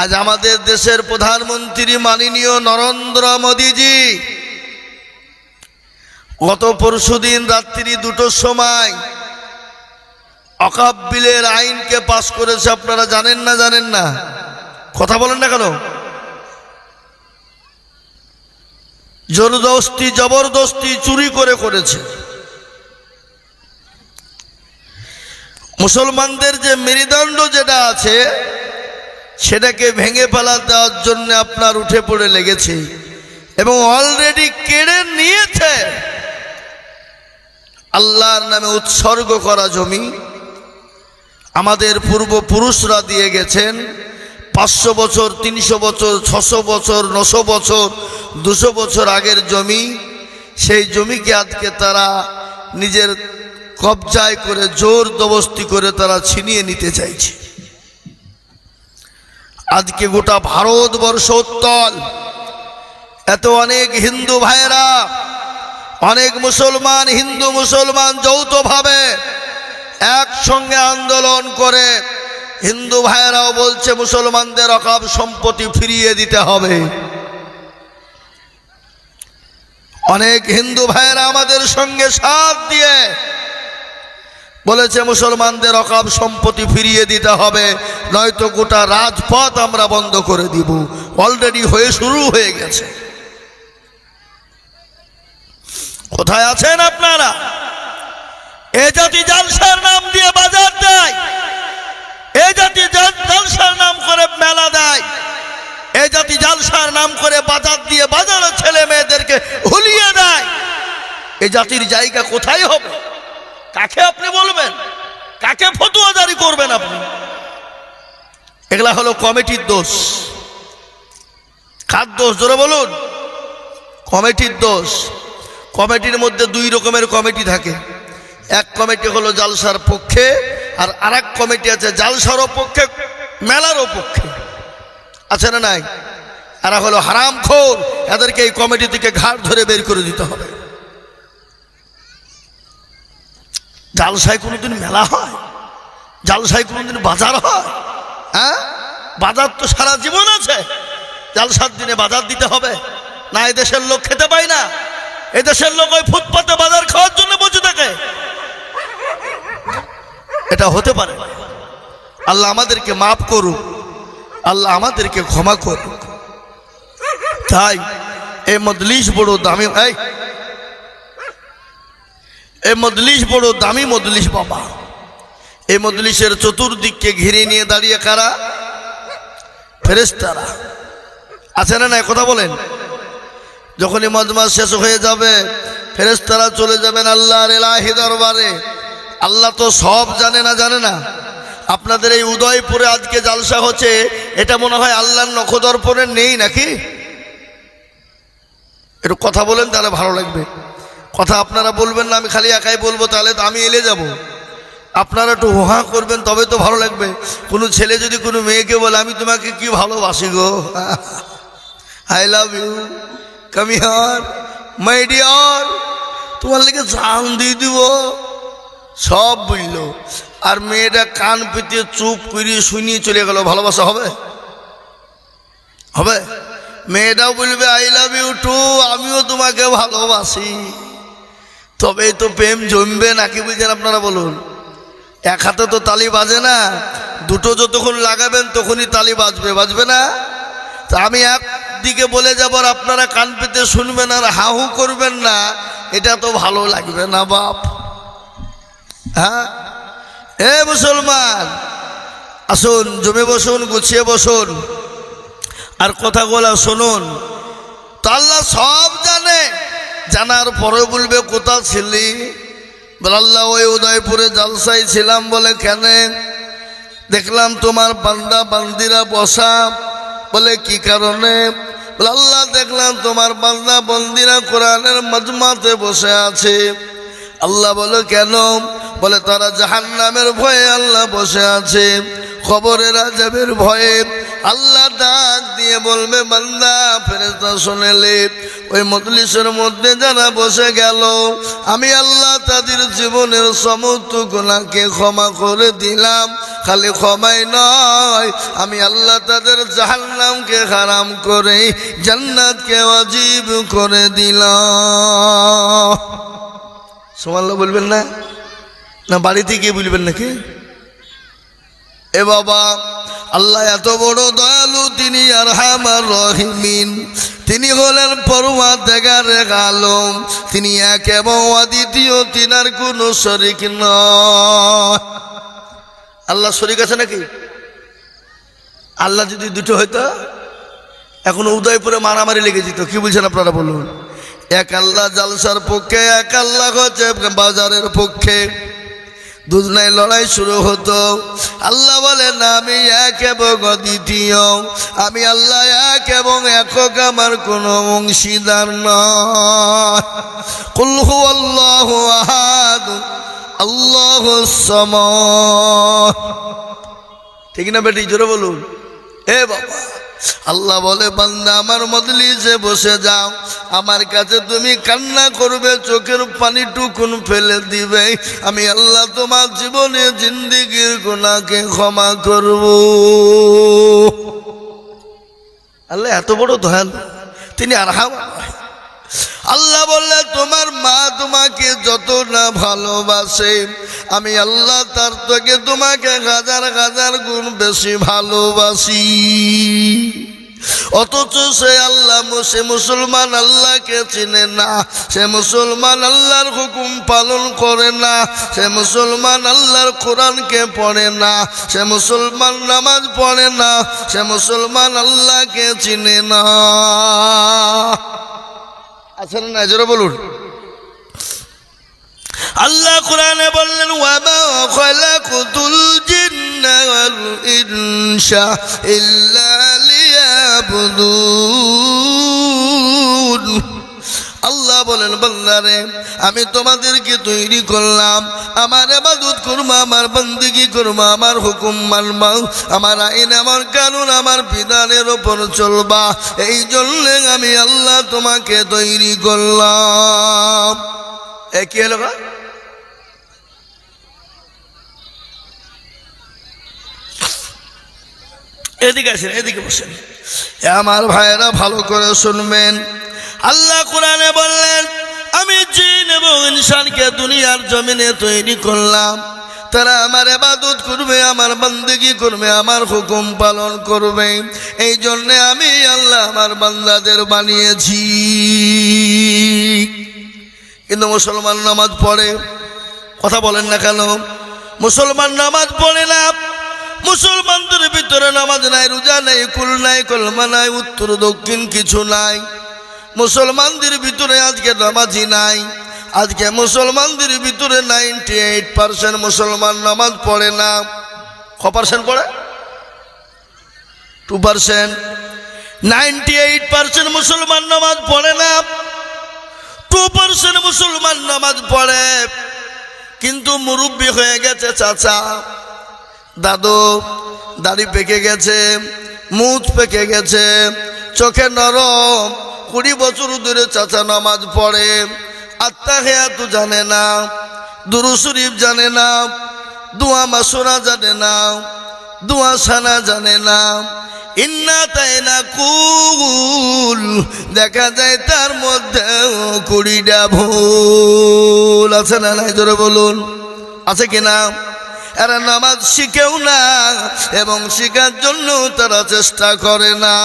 আজ আমাদের দেশের প্রধানমন্ত্রী মাননীয় নরেন্দ্র মোদীজি গত পরশুদিন রাত্রি 2টোর সময় ওয়াকফ বিলের আইনকে পাস করেছে। আপনারা জানেন না? জানেন না? কথা বলেন না কেন? জবরদস্তি চুরি করে করেছে। মুসলমানদের যে মেরুদণ্ড যেটা আছে সেটাকে ভেঙে ফেলা দেওয়ার জন্য আপনার উঠে পড়ে লেগেছে এবং অলরেডি কেড়ে নিয়েছে আল্লাহর নামে উৎসর্গ করা জমি। আমাদের পূর্বপুরুষরা দিয়ে গেছেন 500 বছর, 300 বছর, 600 বছর, 900 বছর, 200 বছর আগের জমি। সেই জমিকে আজকে তারা নিজের কবজায় করে জোর জবরদস্তি করে তারা ছিনিয়ে নিতে চাইছে। আজকে গোটা ভারতবর্ষ উত্তাল। এত অনেক হিন্দু ভাইয়েরা, অনেক মুসলমান, হিন্দু মুসলমান যৌথভাবে একসঙ্গে আন্দোলন করে হিন্দু ভাইয়েরাও বলছে মুসলমানদের ওয়াকফ সম্পত্তি ফিরিয়ে দিতে হবে। অনেক হিন্দু ভাইয়েরা আমাদের সঙ্গে সাথ দিয়ে বলেছে মুসলমানদের ওয়াকফ সম্পত্তি ফিরিয়ে দিতে হবে, নয়তো গোটা রাজপথ আমরা বন্ধ করে দিব। অলরেডি শুরু হয়ে গেছে। কোথায় আছেন আপনারা? এ জাতি জালসার নাম দিয়ে বাজার দেয়, এ জাতি জালসার নাম করে মেলা দেয়, এ জাতি জালসার নাম করে বাজার দিয়ে বাজারের ছেলে মেয়েদেরকে হুলিয়ে দেয়। এ জাতির জায়গা কোথায় হবে? কাকে আপনি বলবেন? কাকে ফতোয়া জারি করবেন আপনি? এগুলা হলো কমিটির দোষ। কার দোষ? জোরে বলুন। কমিটির দোষ। কমিটির মধ্যে 2 রকমের কমিটি থাকে। এক কমিটি হলো জালসার পক্ষে, আর আরেক কমিটি আছে জালসারও পক্ষে, মেলারও পক্ষে। আছে না নাই? এরা হলো হারামখোর। এদেরকে এই কমিটি থেকে ঘাট ধরে বের করে দিতে হবে। জালসায় কোনোদিন মেলা হয়? জালসায় কোনোদিন বাজার হয়? হ্যাঁ, বাজার তো সারা জীবন আছে। জালসার দিনে বাজার দিতে হবে না? এদেশের লোক খেতে পায় না? এদেশের লোক ওই ফুটপাতে বাজার খাওয়ার জন্য বসে থাকে? এটা হতে পারে না। আল্লাহ আমাদেরকে মাফ করুক, আল্লাহ আমাদেরকে ক্ষমা করুক। তাই এই মজলিস বড় দামি, এই মজলিস বড় দামি মজলিস বাবা। এই মজলিসের চতুর্দিককে ঘিরে নিয়ে দাঁড়িয়ে কারা? ফেরেশতারা। আছে না নাই? কথা বলেন। যখনই মজমা শেষ হয়ে যাবে ফেরেশতারা চলে যাবেন আল্লাহর ইলাহি দরবারে। আল্লাহ তো সব জানে না? জানে না? আপনাদের এই উদয়পুরে আজকে জালসা হচ্ছে, এটা মনে হয় আল্লাহর নখদর্পণে নেই নাকি? একটু কথা বলেন, তাহলে ভালো লাগবে। কথা আপনারা বলবেন না, আমি খালি একাই বলবো, তাহলে তো আমি এলে যাব। আপনারা একটু হোহা করবেন, তবে তো ভালো লাগবে। কোনো ছেলে যদি কোনো মেয়েকে বলে আমি তোমাকে কি ভালোবাসি গো, I love you, come here my dear, তোমার লেগে জান দিয়ে দিব, সব বুঝলো, আর মেয়েটা কান পেতে চুপ করে শুনিয়ে চলে গেল, ভালোবাসা হবে? হবে? মেয়েটাও বলবে আই লাভ ইউ টু, আমিও তোমাকে ভালোবাসি। তবেই তো প্রেম জমবে নাকি? বুঝছেন আপনারা? বলুন। এক হাতে তো তালি বাজে না, দুটো যতক্ষণ লাগাবেন তখনই তালি বাজবে, বাজবে না? তা আমি একদিকে বলে যাব আর আপনারা কান পেতে শুনবেন আর হাহু করবেন না, এটা তো ভালো লাগবে না বাপ। হ্যাঁ, এ মুসলমান আসুন, জমে বসুন, গুছিয়ে বসুন, আর কথাগুলো শুনুন। তো আল্লাহ সব জানে, জানার পরে বলবে কোথা ছিলি? বলে আল্লাহ ওই উদয়পুরে জালসায় ছিলাম। বলে কেন? দেখলাম তোমার বান্দা বান্দিরা বসা। বলে কি কারণে? বলে আল্লাহ দেখলাম তোমার বান্দা বান্দিরা কোরআনের মজমাতে বসে আছে। আল্লাহ বলে কেন? বলে তারা জাহান্নামের ভয়ে আল্লাহ বসে আছে, কবরের আযাবের ভয়ে। আল্লাহ ডাক দিয়ে বলবে বান্দা, ফেরেশতা শুনেলে ওই মজলিসের মধ্যে যারা বসে গেল, আমি আল্লাহ তাদের জীবনের সমস্ত গুনাহকে ক্ষমা করে দিলাম। খালি ক্ষমাই নয়, আমি আল্লাহ তাদের জাহান্নামকে হারাম করে জান্নাতকে ওয়াজিব করে দিলাম। সুবহানাল্লাহ বলবেন না? না বাড়িতে গিয়ে বলবেন নাকি? এ বাবা, আল্লাহ এত বড় দয়ালু, তিনি আরহামার রহিমিন, তিনি হলেন পরওয়ারদিগারে আলম, তিনি এক এবং অদ্বিতীয়, তিনার কোনো শরীক নয়। আল্লাহ শরীক আছে নাকি? আল্লাহ যদি দুটো হইতো এখন উদয়পুরে মারামারি লেগে যেত। কি বলছেন আপনারা বলুন? এক আল্লাহ জালসার পক্ষে, এক আল্লাহ হচ্ছে বাজারের পক্ষে, দুজনায় লড়াই শুরু হতো। আল্লাহ বলেন আমি এক এবং অদ্বিতীয়, আমি আল্লাহ এক এবং একক, আমার কোনো অংশীদার নয়। কুল হুয়াল্লাহু আহাদ আল্লাহুস সামাদ। ঠিক না বেটি? জোরে বলুন। এ বাবা, আল্লাহ বলে বান্দা আমার মজলিসে বসে যাও, আমার কাছে তুমি কান্না করবে, চোখের পানি টুকুন ফেলে দিবে, আমি আল্লাহ তোমার জীবনে জিন্দেগির গুনাহকে ক্ষমা করব। আল্লাহ এত বড় দয়ালু, তিনি আরহাম। আল্লাহ বললে তোমার মা তোমাকে যত না ভালোবাসে, আমি আল্লাহ তার থেকে তোমাকে হাজার হাজার গুণ বেশি ভালোবাসি। অথচ সে আল্লাহ, সে মুসলমান আল্লাহকে চিনে না, সে মুসলমান আল্লাহর হুকুম পালন করে না, সে মুসলমান আল্লাহর কোরআনকে পড়ে না, সে মুসলমান নামাজ পড়ে না, সে মুসলমান আল্লাহকে চিনে না। আচ্ছা না, জোরে বলুন। আল্লাহ কোরআনে বললেন ওয়ামা খালাকুতুল জিন্না ওয়াল ইনসা ইল্লা লিয়াবুদুন। আল্লাহ বলেন বান্দারে, আমি তোমাদেরকে তৈরি করলাম আমার ইবাদত করবা, আমার বন্দেগী করবা, আমার হুকুম মানবা, আমার আইন, আমার কানুন, আমার বিধানের উপর চলবা, এই জন্য আমি আল্লাহ তোমাকে তৈরি করলাম। এ কি হলো? এদিকে আসেন, এদিকে বসেন। আমার ভাইয়েরা ভালো করে শুনবেন। আল্লাহ কোরআনে বললেন আমি জিন এবং ইনসানকে দুনিয়ার জমিনে তৈরি করলাম, তারা আমার ইবাদত করবে, আমার বন্দেগী করবে, আমার হুকুম পালন করবে, এই জন্যে আমি আল্লাহ আমার বান্দাদের বানিয়েছি। কিন্তু মুসলমান নামাজ পড়ে, কথা বলেন না কেন? মুসলমান নামাজ পড়ে না, মুসলমানদের ভিতরে নামাজ নাই, রোজা নাই, কুল নাই, কলমা নাই, উত্তর দক্ষিণ কিছু নাই। মুসলমানদের ভিতরে আজকে নামাজি নাই। আজকে মুসলমানদের ভিতরে 98% মুসলমান নামাজ পড়ে না। ক% পড়ে? 2%। 98% মুসলমান নামাজ পড়ে না, 2% মুসলমান নামাজ পড়ে। কিন্তু মুরব্বী হয়ে গেছে চাচা, দাদু, দাড়ি পেকে গেছে, মুখ পেকে গেছে, চোখে নরম, 20 বছর ধরে চাচা নামাজ পড়ে, আত্তাহিয়াত জানে না, দুরূদ শরীফ জানে না, দোয়া মাসুরা জানে না, দোয়া সানা জানে না, ইন্না তাইনা কুল, দেখা যায় তার মধ্যে 20টা ভুল আছে না নাই? জোরে বলুন, আছে কিনা? এরা নামাজ শিখেও না এবং শিখার জন্য তারা চেষ্টা করে না।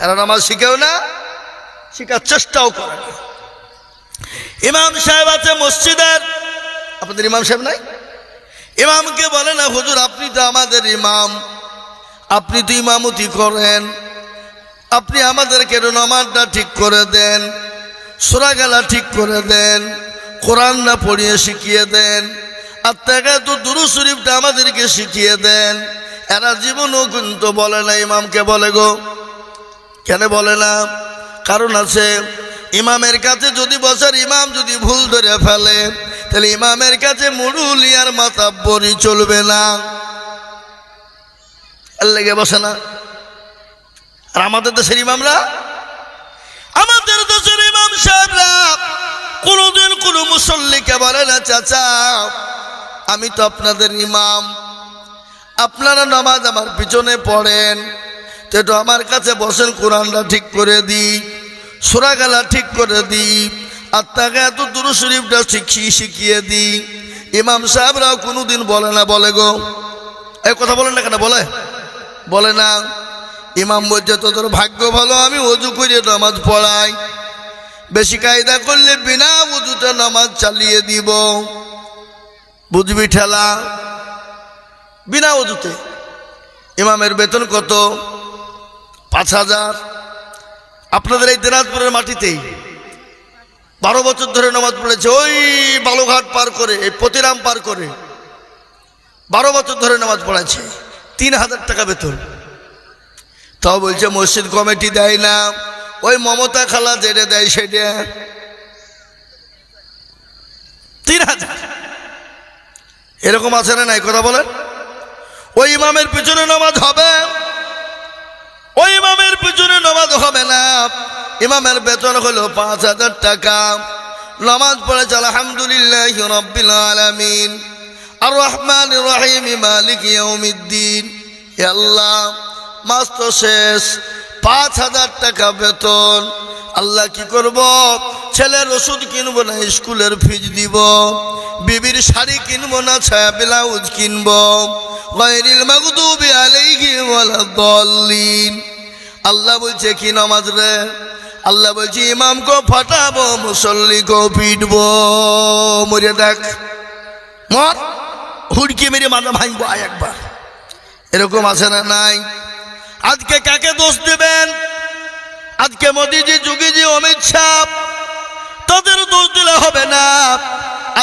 এরা নামাজ শিখেও না, শিখার চেষ্টাও করে না। ইমাম সাহেব আছে মসজিদের, আপনাদের ইমাম সাহেব নাই? ইমামকে বলে না হুজুর আপনি তো আমাদের ইমাম, আপনি তো ইমামতি করেন, আপনি আমাদেরকে নামাজটা ঠিক করে দেন, সূরা গেলা ঠিক করে দেন, কোরআন না পড়িয়ে শিখিয়ে দেন, আত্তাহিয়াত দুরূদ শরীফটা আমাদেরকে শিখিয়ে দেন। এরা জীবনও কিন্তু বলে না। ইমামকে বলে গো, কেন বলে না? কারণ আছে। ইমামের কাছে যদি বসার, ইমাম যদি ভুল ধরে ফেলে, তাহলে ইমামের কাছে মুরুলি আর মাতাব্বরি চলবে না, এর লেগে বসে না। আর আমাদের দেশের ইমামরা, আমাদের দেশের ইমাম সাহেবরা কোনোদিন কোনো মুসল্লিকে বলে না চাচা আমি তো আপনাদের ইমাম, আপনারা নামাজ আমার পিছনে পড়েন, তো একটু আমার কাছে বসেন, কোরআনটা ঠিক করে দিই, সূরা গালা ঠিক করে দিই, আত্মাগাত দুরূদ শরীফটা শিখিয়ে দিই। ইমাম সাহেবরাও কোনোদিন বলে না, বলে গো এই কথা বলেন না কেন, বলে না। ইমাম বলছে তোদের ভাগ্য ভালো, আমি ওযু করে নামাজ পড়াই, বেশি কায়দা করলে বিনা ওযুতে নামাজ চালিয়ে দিব, বুঝবি ঠেলা, বিনা ওযুতে। ইমামের বেতন কত? 5,000। আপনাদের এই দিনাজপুরের মাটিতেই 12 বছর ধরে নামাজ পড়েছে, ওই বালুঘাট পার করে, এই পতিরাম পার করে 12 বছর ধরে নামাজ পড়াচ্ছে, 3,000 টাকা বেতন। তাও বলছে মসজিদ কমিটি দেয় না, ওই মমতা খালা যেটা দেয় সেটা 3,000। এরকম আছে না নাই কথা বলেন? ওই ইমামের পিছনে নামাজ হবে? ওই ইমামের পিছনে নামাজ হবে না। ইমামের বেতন হলো 5,000 টাকা। নামাজ পড়েছে আলহামদুলিল্লাহি রাব্বিল আলামিন আর রহমানির রহিম মালিক ইয়াউমিদ্দিন। হে আল্লাহ, মাস তো শেষ, 5,000 টাকা বেতন। আল্লাহ কি করব? ছেলের ওষুধ কিনবো না স্কুলের ফিজ দিব, বিবির শাড়ি কিনবো না ছায়া ব্লাউজ কিনবো, গায়রিল মাগদুবি আলাইহিম ওয়ালাদ-দাল্লিন। আল্লাহ বলছে কি নামাজ রে? আল্লাহ বলছে ইমামকে ফাটাবো, মুসল্লিকে পিটবো। মরে দেখ, মর, হুড়কি মেরে মাথা ভাঙবো আয় একবার। এরকম আছে না নাই? আজকে কাকে দোষ দেবেন? আজকে মোদিজি, যোগীজি, অমিত শাহ, তাদের দোষ দিলে হবে না।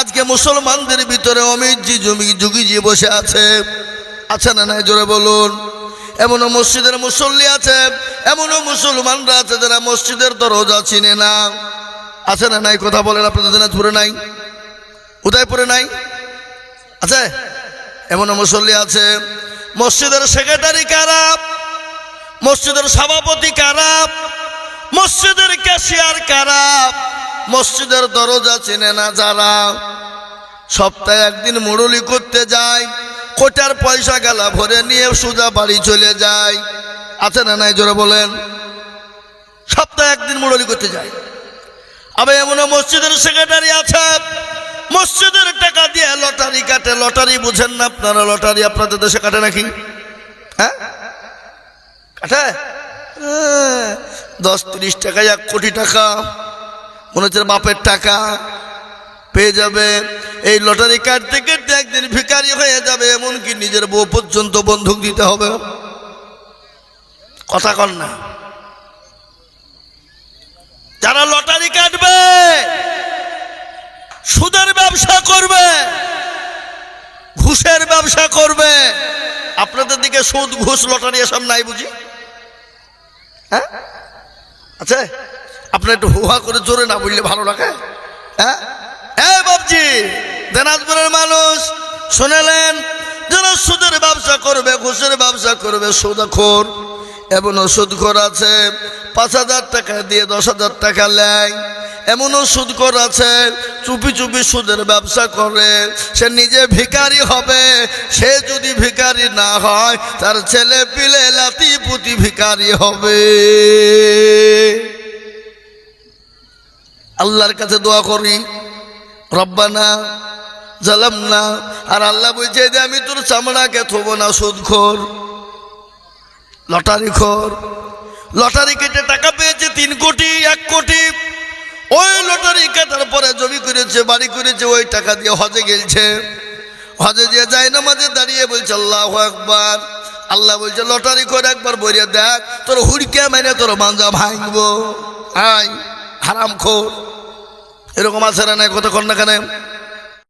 আজকে মুসলমানদের ভিতরে অমিতজি, যোগীজি বসে আছে না নাই? জোরে বলুন। এমনও মসজিদের মুসল্লি আছে, এমনও মুসলমানরা আছে যারা মসজিদের দরজা চিনে না, আছে না নাই? কথা বলেন। আপনাদের দিনাজপুরে নাই? উদয়পুরে নাই? আছে? এমনও মুসল্লি আছে, মসজিদের সেক্রেটারি খারাপ, মসজিদের সভাপতি খারাপ, মসজিদের ক্যাশিয়ার খারাপ, মসজিদের দরজা চেনে না যারা, সপ্তাহে একদিন মুরুলি করতে যায়, কোটার পয়সা গালা ভরে নিয়ে সোজা বাড়ি চলে যায়, আছে না নাই? জোরে বলেন। সপ্তাহে একদিন মুরুলি করতে যায়। আবার এমনও মসজিদের সেক্রেটারি আছে, মসজিদের টাকা দিয়ে লটারি কাটে। লটারি বুঝেন না আপনারা? লটারি আপনাদের দেশে কাটে নাকি? হ্যাঁ, কাটে। 10-30 টাকায় 1 কোটি টাকা, মনে হচ্ছে বাপের টাকা পেয়ে যাবে। এই লটারি কাটতে কাটতে একদিন ভিখারি হয়ে যাবে, এমনকি নিজের বউ পর্যন্ত বন্ধক দিতে হবে। কথা কন না? যারা লটারি কাটবে, সুদের ব্যবসা করবে, ঘুষের ব্যবসা করবে, আপনাদের দিকে সুদ, ঘুষ, লটারি এসব নাই বুঝি? হ্যাঁ আছে? আপনার একটু হুহা করে জোরে না বললে ভালো লাগে। হ্যাঁ, বাবজি, দিনাজপুরের মানুষ শুনেলেন, যারা সুদের ব্যবসা করবে, ঘুষের ব্যবসা করবে, সুদখোর। এমনও সুদখোর আছে 5,000 টাকা দিয়ে 10,000 টাকা নেয়। এমনও সুদখোর আছে চুপি চুপি সুদের ব্যবসা করে, সে নিজে ভিখারি হবে। সে যদি ভিখারি না হয়, তার ছেলে পিলে লাতি পুতি ভিখারি হবে। আল্লাহর কাছে দোয়া করি, রব্বানা জালামনা। আর আল্লাহ বলছে যে আমি তোর চামড়াকে থব না সুদখোর, লটারি খোর। লটারি কেটে টাকা পেয়েছে 3 কোটি, 1 কোটি। ওই লটারি কাটার পরে জমি করেছে, বাড়ি করেছে, ওই টাকা দিয়ে হজে গেলছে। হজে দিয়ে যায় না, মাঝে দাঁড়িয়ে বলছে আল্লাহু আকবার। আল্লাহ বলছে লটারি করে একবার বইরে দেখ, তোর হুড়কে মেরে তোর মাঞ্জা ভাঙবো। আয় হারাম খোর। এরকম আছে না নাই? কতক্ষণ না কেন?